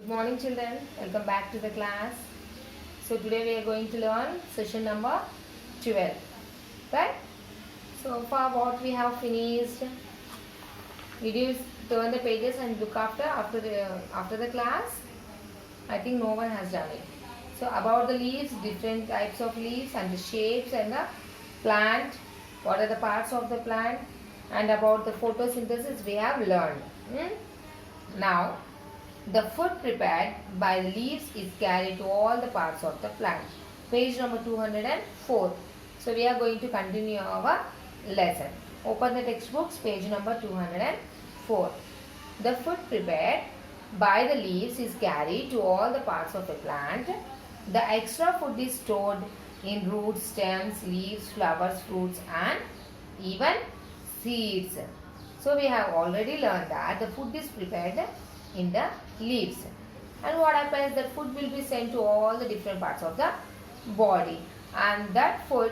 Good morning children, welcome back to the class. So today we are going to learn session number 12, right? So far what we have finished, did you turn the pages and look after the class? I think no one has done it. So about the leaves, different types of leaves and the shapes and the plant, what are the parts of the plant, and about the photosynthesis we have learned. Now the food prepared by the leaves is carried to all the parts of the plant. Page number 204. So we are going to continue our lesson. Open the textbooks, page number 204. The food prepared by the leaves is carried to all the parts of the plant. The extra food is stored in roots, stems, leaves, flowers, fruits and even seeds. So we have already learned that the food is prepared in the leaves, and what happens, that food will be sent to all the different parts of the body, and that food,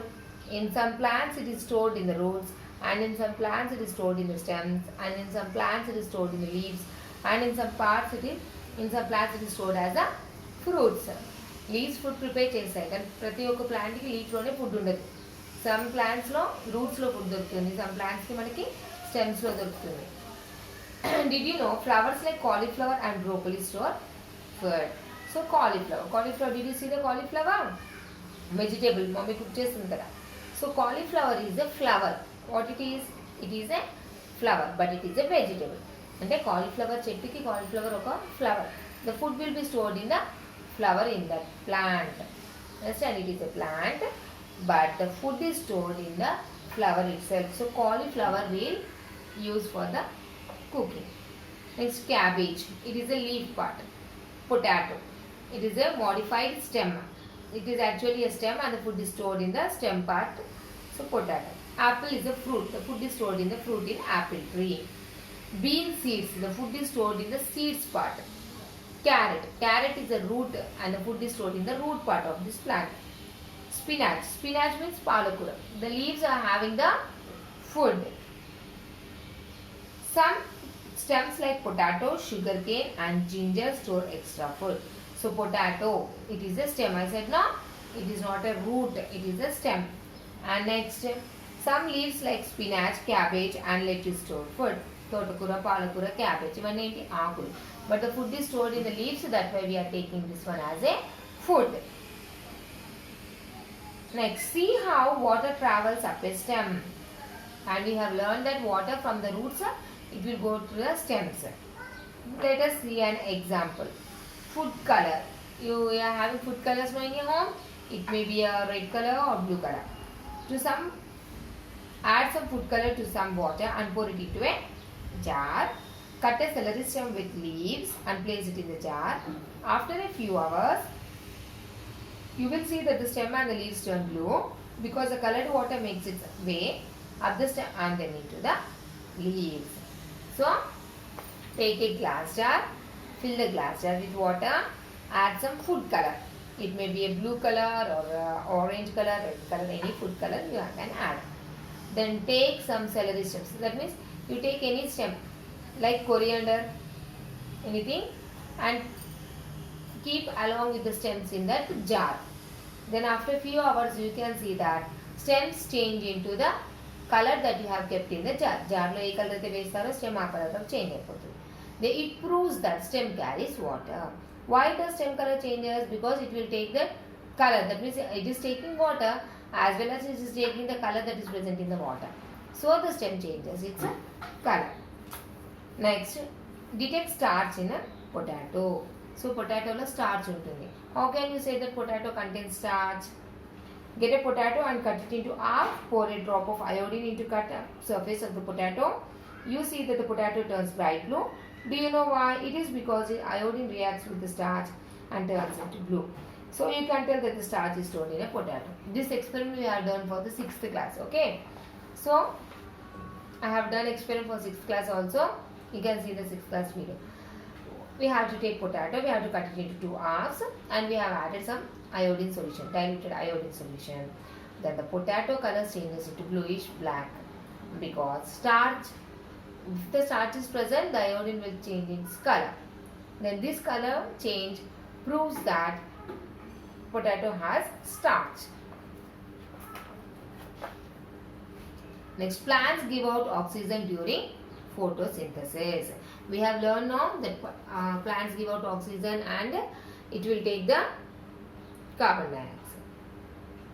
in some plants it is stored in the roots, and in some plants it is stored in the stems, and in some plants it is stored in the leaves, and in some plants it is stored as a fruits. Leaves food prepare చేస్తాయి కానీ ప్రతి ఒక్క ప్లాంట్కి లీఫ్లోనే food ఉండదు. Some ప్లాంట్స్లో రూట్స్లో food దొరుకుతుంది, some ప్లాంట్స్కి మనకి స్టెమ్స్లో దొరుకుతుంది. Did you know flowers like cauliflower and broccoli store food? So cauliflower, did you see the cauliflower? Vegetable, mommy cook చేస్తుంది కదా. So cauliflower is a flower. What it is? It is a flower, but it is a vegetable. అంటే cauliflower చెట్టుకి cauliflower ఒక flower. The food will be stored in the flower in that plant. Understand? It is a plant, but the food is stored in the flower itself. So cauliflower will use for the cooking. Next, cabbage. It is a leaf part. Potato. It is a modified stem. It is actually a stem and the food is stored in the stem part. So potato. Apple is a fruit. The food is stored in the fruit in apple tree. Bean seeds. The food is stored in the seeds part. Carrot. Carrot is a root and the food is stored in the root part of this plant. Spinach. Spinach means palakura. The leaves are having the food. Some stems like potato, sugarcane and ginger store extra food. So potato, it is a stem. I said no, it is not a root, it is a stem. And next, some leaves like spinach, cabbage and lettuce store food. Totokura, palakura, cabbage, ivanni enti aakulu. But the food is stored in the leaves, so that's why we are taking this one as a food. Next, see how water travels up a stem. And we have learned that water from the roots, it will go to the stems. Let us see an example. Food color. You are having food colors now in your home. It may be a red color or blue color. Add some food color to some water and pour it into a jar. Cut a celery stem with leaves and place it in the jar. After a few hours, you will see that the stem and the leaves turn blue because the colored water makes its way up the stem and then into the leaves. So, take a glass jar, fill the glass jar with water, add some food color. It may be a blue color or orange color, red color, any food color you can add. Then take some celery stems. That means you take any stem like coriander, anything, and keep along with the stems in that jar. Then after a few hours you can see that stems change into the color that you have kept in the jar. Jar lo ee color aithe vestaro stem aa color lo change ayipotundi. It proves that stem carries water. Why does stem color changes? Because it will take the color. That means it is taking water as well as it is taking the color that is present in the water. So the stem changes its color. Next, detect starch in a potato. So potato lo starch untundi. How can you say that potato contains starch? Get a potato and cut it into half. Pour a drop of iodine into cut surface of the potato. You see that the potato turns bright blue. Do you know why? It is because the iodine reacts with the starch and turns into blue. So you can tell that the starch is stored in a potato. This experiment we have done for the 6th class. Okay. So I have done experiment for 6th class also. You can see the 6th class video. We have to take potato, we have to cut it into 2 halves and we have added some iodine solution, diluted iodine solution. Then the potato color changes into bluish black because starch, if the starch is present, the iodine will change its color. then this color change proves that potato has starch. Next, plants give out oxygen during photosynthesis. We have learned now that plants give out oxygen and it will take the carbon dioxide.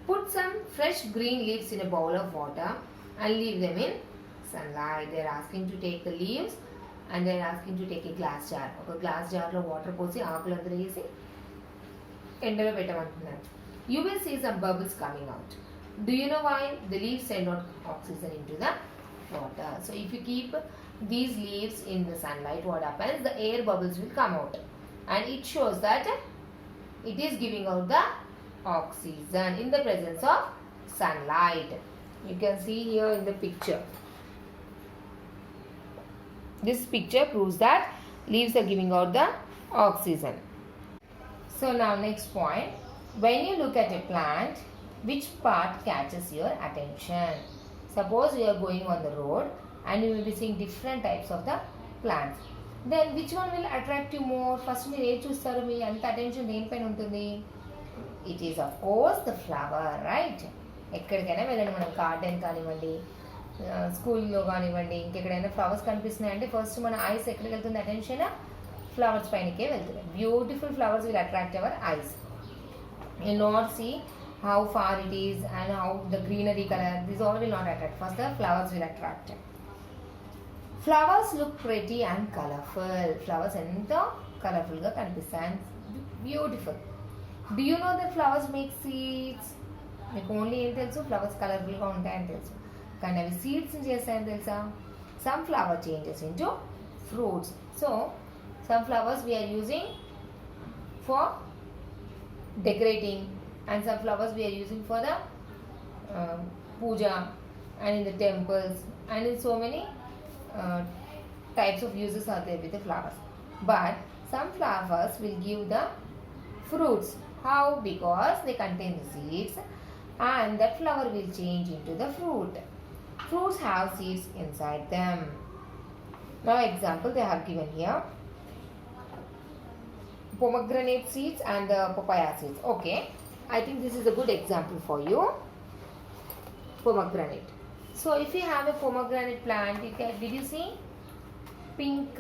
Put some fresh green leaves in a bowl of water and leave them in sunlight. They are asking to take the leaves and they are asking to take a glass jar. ఒక glass jar లో water పోసి ఆకులందరూ వేసి ఎండలో పెట్టమంటున్నారు. You will see some bubbles coming out. Do you know why? The leaves send out oxygen into the water. So if you keep these leaves in the sunlight, what happens? The air bubbles will come out and it shows that it is giving out the oxygen in the presence of sunlight. You can see here in the picture. This picture proves that leaves are giving out the oxygen. So now next point. When you look at a plant, which part catches your attention? Suppose you are going on the road and you will be seeing different types of the plants. Then which one will attract you more? First మీరు ఏం చూస్తారు? మీ అంత attention దేనిపైన ఉంటుంది? It is of course the flower, right? ఎక్కడికైనా వెళ్ళండి, మనం garden కానివ్వండి, స్కూల్లో కానివ్వండి, ఇంకెక్కడైనా ఫ్లవర్స్ కనిపిస్తున్నాయంటే ఫస్ట్ మన ఐస్ ఎక్కడికి వెళ్తుంది? అటెన్షన్ ఫ్లవర్స్ పైనకే వెళ్తుంది. Beautiful flowers will attract our eyes. You not see how far it is and how the greenery color. This all will not attract. First the flowers will attract. Flowers look pretty and colorful. Flowers ento colorful ga kanipistayi, beautiful. Do you know that flowers make seeds? Meeku only em telusu flowers colorful ga untayani telusu, కానీ అవి seeds చేస్తాయని తెలుసా? Some flower changes into fruits. So some flowers we are using for decorating and some flowers we are using for the puja and in the temples and in so many types of uses are there with the flowers. But some flowers will give the fruits. How? Because they contain the seeds and that flower will change into the fruit. Fruits have seeds inside them. Now example they have given here. Pomegranate seeds and the papaya seeds. Okay, I think this is a good example for you. Pomegranate. So if you have a pomegranate plant, did you see pink,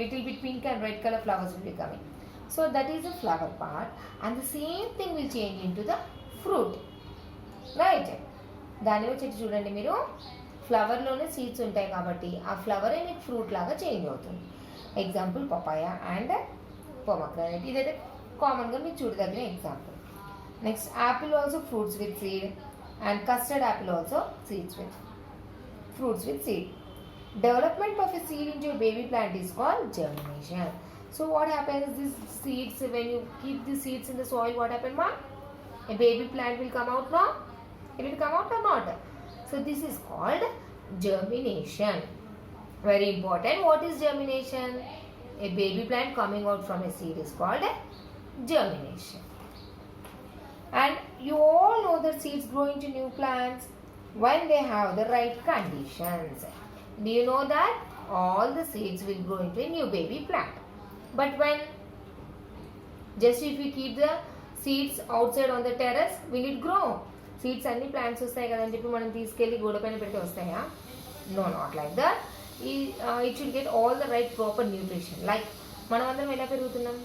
little bit pink and red color flowers will be coming. So that is the flower part and the same thing will change into the fruit, right? దాని వచ్చి చూడండి మీరు, ఫ్లవర్లోనే seeds ఉంటాయి కాబట్టి ఆ ఫ్లవరే మీకు fruit లాగా change అవుతుంది. Example papaya and pomegranate. ఇదైతే కామన్గా మీరు చూడదగిన example. Next apple also fruits with seed and custard apple also seeds with fruits with seed. Development of a seed into a baby plant is called germination. So what happens? These seeds, when you keep the seeds in the soil, what happens, ma? A baby plant will come out, no? It will come out or not? So this is called germination. Very important. What is germination? A baby plant coming out from a seed is called germination. And you all know that seeds grow into new plants when they have the right conditions. Do you know that all the seeds will grow into a new baby plant? But when just if we keep the seeds outside on the terrace, will it grow? Seeds అన్ని plants వస్తాయి కదని చెప్పి మనం తీసుకెళ్ళి గోడ పైన పెడితే వస్తాయా? No, not like that. It should get all the right proper nutrition. Like మనం అందరం ఎలా పెరుగుతున్నాం?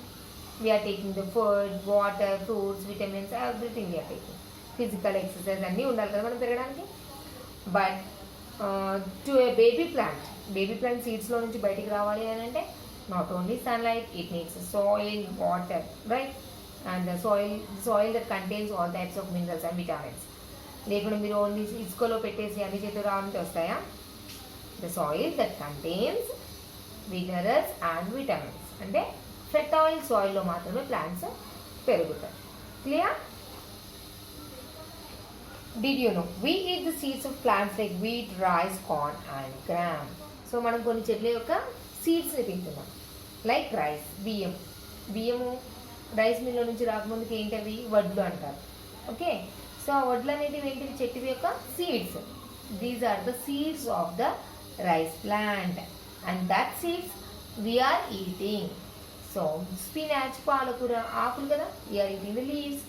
We are taking the food, water, fruits, vitamins, everything we are taking. Physical exercise అన్నీ ఉండాలి కదా మనం పెరగడానికి. But to a baby plant సీడ్స్లో నుంచి బయటికి రావాలి అని అంటే not only sunlight, it needs soil, water, right? And the soil that contains all types of minerals and vitamins. లేకుండా మీరు ఓన్లీ ఇసుకలో పెట్టేసి అన్ని చేతులు రావాలంటే వస్తాయా? The soil that contains minerals and vitamins. అంటే ఫెర్టైల్ సాయిల్లో మాత్రమే ప్లాంట్స్ పెరుగుతాయి. Clear? Did you know? We eat the seeds of plants like wheat, rice, corn and gram. So మనం కొన్ని చెట్ల యొక్క సీడ్స్ని తింటున్నాం. లైక్ రైస్, బియ్యము రైస్ మిల్లో నుంచి రాకముందుకి ఏంటవి? వడ్లు అంటారు. ఓకే, సో ఆ వడ్లు అనేటివి ఏంటివి? చెట్టువి యొక్క seeds. These are the seeds of the rice plant and that seeds we are eating. So spinach, palakura, ఆకులు కదా, we are eating the leaves.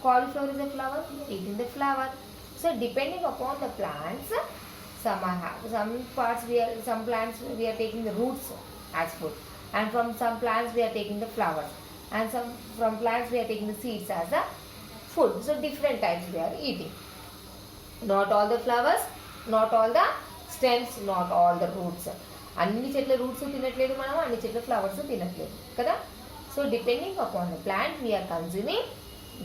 Cauliflower is a flower, we are eating the flower. So depending upon the plants, some plants we are taking the roots as food, and from some plants we are taking the flowers, and from plants we are taking the seeds as a food. So different types we are eating. Not all the flowers, not all the stems, not all the roots. అన్ని చెట్ల roots తినట్లేదు మనం, అన్ని చెట్ల flowers తినట్లేదు కదా. So depending upon the plant we are consuming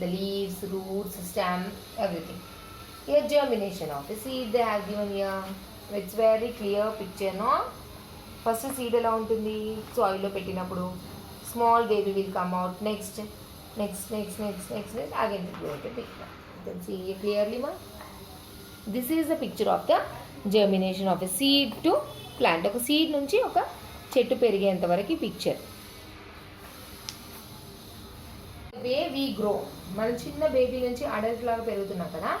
the leaves, roots, stem, everything. Here germination of a seed they have given here. It's very clear picture, no? First seed ఎలా ఉంటుంది, soil లో పెట్టినప్పుడు small baby will come out. Next again it will grow big. You can see it clearly, ma. This is the picture of the germination of a seed to plant. ఒక seed నుంచి ఒక చెట్టు పెరిగేంత వరకు picture. Way we grow, మనం చిన్న baby నుంచి adult లాగా పెరుగుతున్నాం కదా.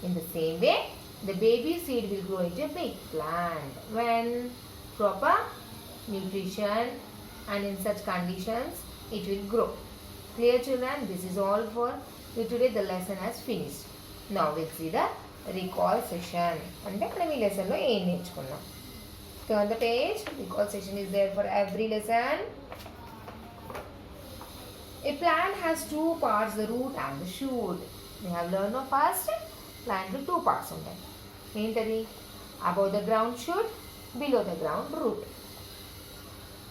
In the same way, the baby seed will grow into a big plant when proper nutrition and in such conditions it will grow. Clear, children? This is all for you today. The lesson has finished. Now we'll see the recall session. అంటే మనం ఈ లెసన్లో ఏం నేర్చుకున్నాం. Turn the page. Recall session is there for every lesson. A plant has two parts, the root and the shoot. We have learned of first. Plant లో 2 parts ఉంటాయి. ఏంటది? Above the ground shoot, below the ground root.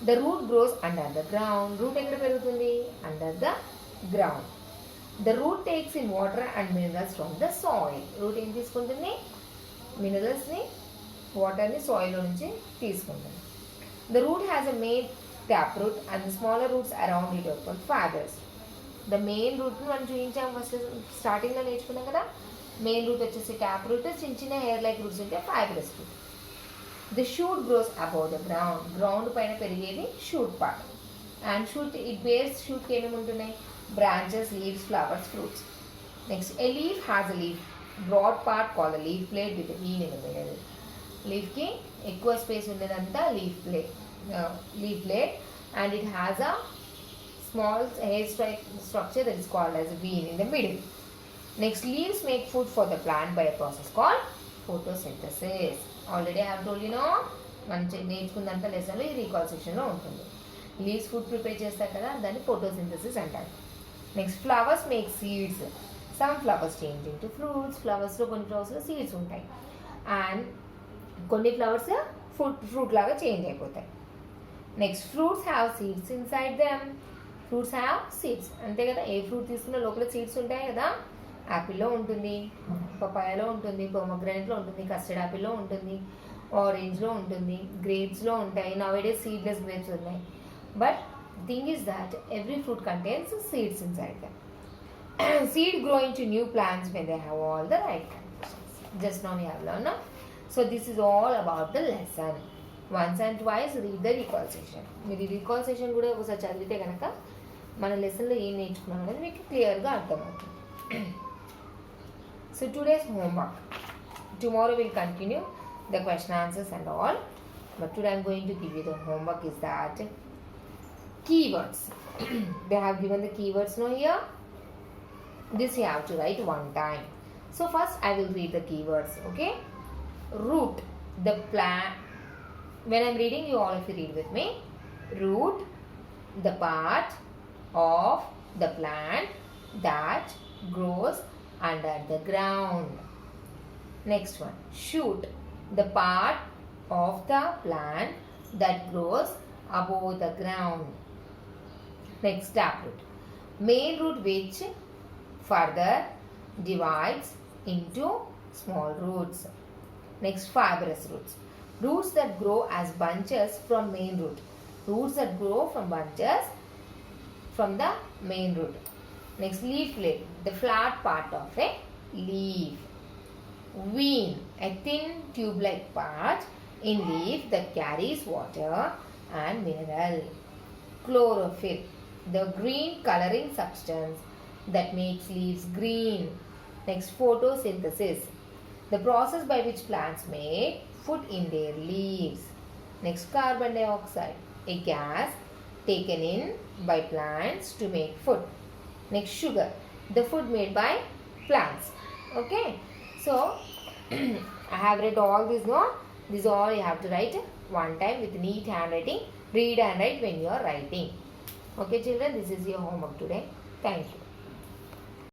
The root grows under the ground. Root ఎక్కడ పెరుగుతుంది? Under the ground. The root takes in water and minerals from the soil. Root ఏం తీసుకుంటుంది? మినరల్స్ని, వాటర్ని సాయిల్లో నుంచి తీసుకుంటుంది. The root has a main taproot and the smaller roots around it are called fibers. The main root మనం చూపించాం first స్టార్టింగ్లో నేర్చుకున్నాం కదా. మెయిన్ రూట్ వచ్చేసి ట్యాప్ రూట్, చిన్న చిన్న హెయిర్ లైక్ రూట్స్ ఉంటే fibrous root. The shoot grows above the ground. Ground పైన పెరిగేది shoot part. And shoot it bears, షూట్కి ఏమేమి ఉంటున్నాయి? Branches, leaves, flowers, fruits. Next a leaf has a leaf broad part called leaf plate with vein in the middle. లీఫ్కి ఎక్కువ space ఉండేదంతా leaf plate and it has a small hair structure that is called as vein in the middle. Next, leaves make food for the plant by a process called photosynthesis. Already I have told you, no? మనం నేర్చుకున్నంత లెసన్లో ఈ recall సెక్షన్లో ఉంటుంది. Leaves food prepare చేస్తారు కదా, దాన్ని photosynthesis అంటారు. Next, flowers make seeds. Some flowers change into fruits. ఫ్లవర్స్లో కొన్ని ఫ్లవర్స్లో సీడ్స్ ఉంటాయి అండ్ కొన్ని ఫ్లవర్స్ ఫ్రూట్ లాగా చేంజ్ అయిపోతాయి. Next, fruits have seeds inside them. Fruits have seeds, అంతే కదా. ఏ ఫ్రూట్ తీసుకున్నా లోపల సీడ్స్ ఉంటాయి కదా. యాపిల్లో ఉంటుంది, పపాయాలో ఉంటుంది, పొమగ్రానైట్లో ఉంటుంది, కస్టర్డ్ యాపిల్లో ఉంటుంది, ఆరెంజ్లో ఉంటుంది, గ్రేప్స్లో ఉంటాయి. నౌడేస్ సీడ్లెస్ గ్రేప్స్ ఉన్నాయి. But thing is that every fruit contains seeds inside them. Seed grow into new plants when they have all the right conditions. Just now we have learned. No? So this is all about the lesson. Once and twice read the recall session. మీరు recall session కూడా ఒకసారి చదివితే కనుక మన లెసన్లో ఏం నేర్చుకున్నాం అనేది మీకు క్లియర్గా అర్థమవుతుంది. So today's homework. Tomorrow we'll continue the question answers and all. But today I'm going to give you the homework is that keywords. They have given the keywords now here. This you have to write one time. So first I will read the keywords, okay? Root, the plant. When I'm reading, you all of you read with me. Root, the part of the plant that grows under the ground. Next one, shoot, the part of the plant that grows above the ground. Next, taproot, main root which further divides into small roots. Next, fibrous roots, roots that grow as bunches from main root. Roots that grow from bunches from the main root. Next, leaflet, the flat part of a leaf. Vein, a thin tube-like part in leaf that carries water and mineral. Chlorophyll, the green coloring substance that makes leaves green. Next, photosynthesis, the process by which plants make food in their leaves. Next, carbon dioxide, a gas taken in by plants to make food. Next, sugar, the food made by plants. Okay, so I have read all this, no? This all you have to write one time with neat handwriting. Read and write when you are writing. Okay children, this is your homework today. Thank you.